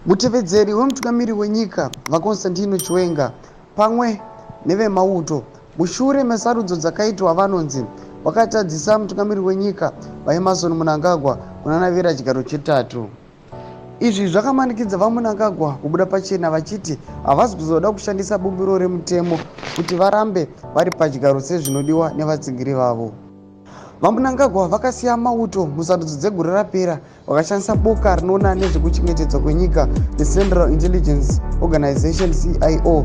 Mutevedzeri wemutungamiri wenyika vaConstantino Chiwenga pamwe nevemauto mushure mesarudzo dzakaitwa vanonzi vakatadzisa mutungamiri wenyika vaEmmerson Mnangagwa kunanavira chigaro chetatu. Izvi zvakamanikidza vaMnangagwa kubuda pachena vachiti havasi kuzoda kushandisa bumbiro remutemo kuti varambe vari pachigaro sezvinodiwa nevatsigiri vavo. VaMnangagwa vakasiya mauto musarudzo dzegore rapera vakashandisa boka rinoona nezvekuchengetedzwa kwenyika neCentral Intelligence Organization CIO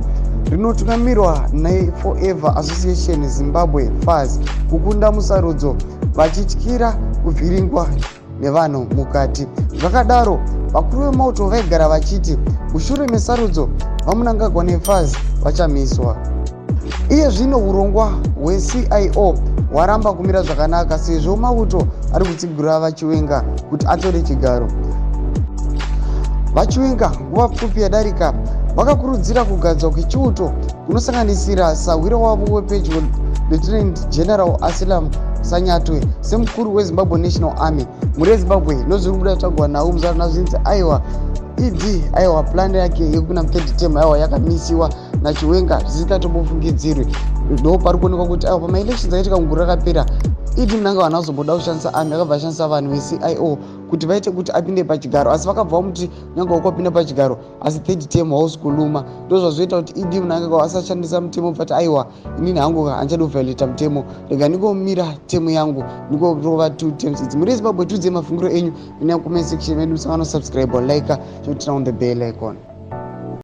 rinotungamirwa neForever Association Zimbabwe FAS kukunda musarudzo vachityira kuvhiringwa nevanhu mukati. Zvakadaro vakuru vemauto vaigara vachiti mushure mesarudzo vaMnangagwa neFAS vachamiswa. Iye zvino urongwa hweCIO hwaramba kumira zvakanaka sezvo mauto ari kutsigura vaChiwenga kuti atore chigaro. VaChiwenga nguva pfupi yadarika vakakurudzira kugadzwa kwechiuto kunosanganisira sawiro wavo wepedyo Lieutenant General Asilam Sanyatwe semukuru weZimbabwe National Army. Muri yeZimbabwe ndozviri kubuda kutagwa nawo muzarana zvinzi aiwa aiwa plan yake yekuna 30 term aiwa yakamisiwa naChiwenga zvisikatombofungidzirwi. Ndo pari kuonekwa kuti aiwa pamaelections aitika mugore rakapera Mnangagwa haazomboda kushandisa army akabva ashandisa vanhu veCIO kuti vaite kuti apinde pachigaro, asi vakabva muti nyanga wakapinda pachigaro asi 30 term hausi kuluma. Ndo zvazoita kuti Mnangagwa asashandisa mutemo bvati aiwa inini hangu hanchadi kuvhaileta mutemo, rega ndingomira temu yangu ndingorova 2 terms idzi. Muri yeZimbabwe tudze mafungiro enyu ine comment section medu, musangano subscribe or like, turn on the bell icon.